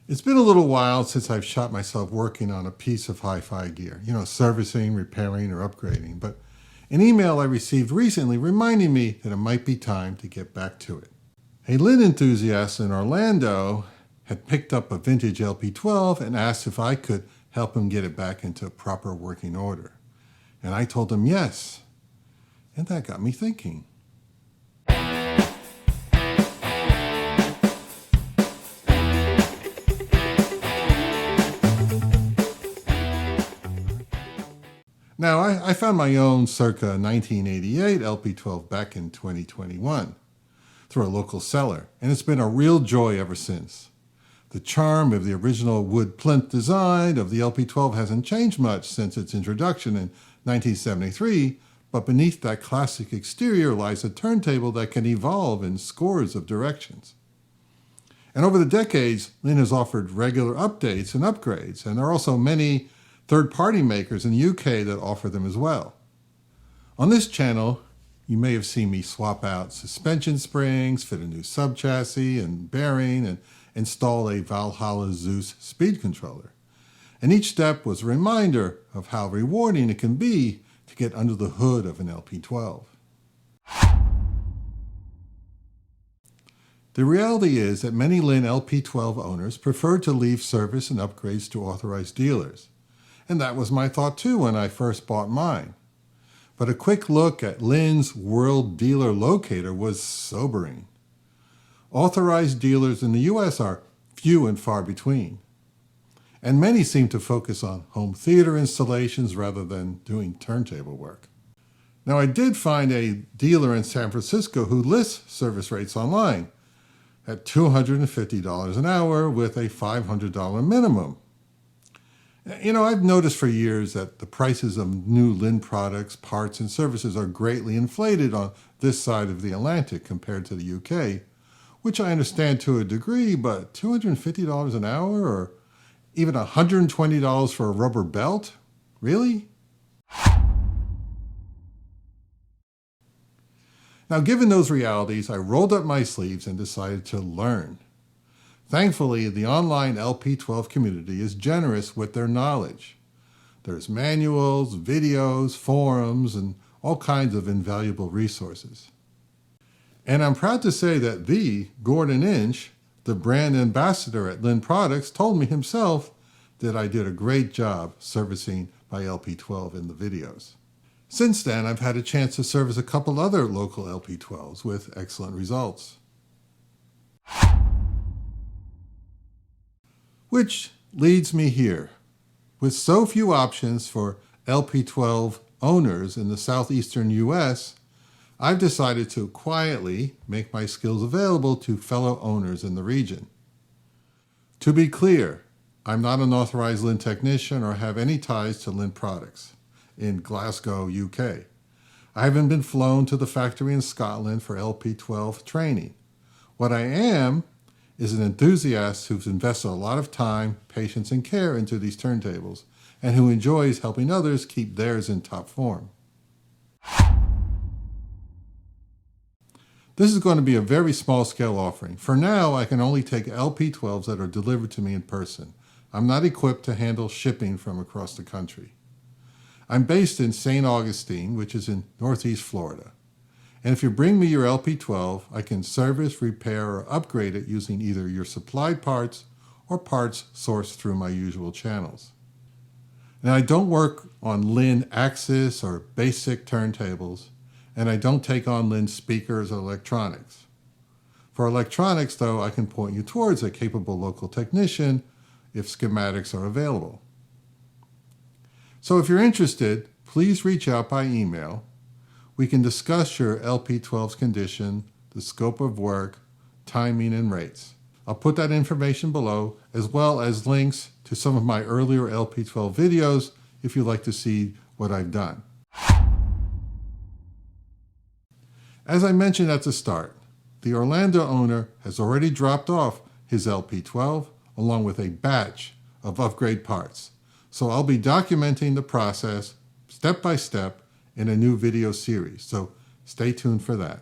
It's been a little while since I've shot myself working on a piece of hi-fi gear, servicing, repairing, or upgrading, but an email I received recently reminding me that it might be time to get back to it. A Linn enthusiast in Orlando had picked up a vintage LP12 and asked if I could help him get it back into proper working order. And I told him yes, and that got me thinking. Now, I found my own circa 1988 LP12 back in 2021 through a local seller, and it's been a real joy ever since. The charm of the original wood plinth design of the LP12 hasn't changed much since its introduction in 1973, but beneath that classic exterior lies a turntable that can evolve in scores of directions. And over the decades, Linn has offered regular updates and upgrades, and there are also many third-party makers in the UK that offer them as well. On this channel, you may have seen me swap out suspension springs, fit a new subchassis and bearing, and install a Valhalla Zeus speed controller. And each step was a reminder of how rewarding it can be to get under the hood of an LP12. The reality is that many Linn LP12 owners prefer to leave service and upgrades to authorized dealers. And that was my thought too when I first bought mine. But a quick look at Linn's World Dealer Locator was sobering. Authorized dealers in the U.S. are few and far between. And many seem to focus on home theater installations rather than doing turntable work. Now, I did find a dealer in San Francisco who lists service rates online at $250 an hour with a $500 minimum. I've noticed for years that the prices of new Linn products, parts, and services are greatly inflated on this side of the Atlantic compared to the UK, which I understand to a degree, but $250 an hour or even $120 for a rubber belt? Really? Now, given those realities, I rolled up my sleeves and decided to learn. Thankfully, the online LP12 community is generous with their knowledge. There's manuals, videos, forums, and all kinds of invaluable resources. And I'm proud to say that the Gordon Inch, the brand ambassador at Linn Products, told me himself that I did a great job servicing my LP12 in the videos. Since then, I've had a chance to service a couple other local LP12s with excellent results. Which leads me here. With so few options for LP12 owners in the Southeastern U.S., I've decided to quietly make my skills available to fellow owners in the region. To be clear, I'm not an authorized Linn technician or have any ties to Linn Products in Glasgow, UK. I haven't been flown to the factory in Scotland for LP12 training. What I am is an enthusiast who's invested a lot of time, patience, and care into these turntables, and who enjoys helping others keep theirs in top form. This is going to be a very small-scale offering. For now, I can only take LP12s that are delivered to me in person. I'm not equipped to handle shipping from across the country. I'm based in St. Augustine, which is in Northeast Florida. And if you bring me your LP12, I can service, repair, or upgrade it using either your supplied parts or parts sourced through my usual channels. Now, I don't work on Linn Axis or basic turntables, and I don't take on Linn speakers or electronics. For electronics, though, I can point you towards a capable local technician if schematics are available. So if you're interested, please reach out by email. We can discuss your LP12's condition, the scope of work, timing, and rates. I'll put that information below, as well as links to some of my earlier LP12 videos if you'd like to see what I've done. As I mentioned at the start, the Orlando owner has already dropped off his LP12 along with a batch of upgrade parts. So I'll be documenting the process step by step in a new video series, so stay tuned for that.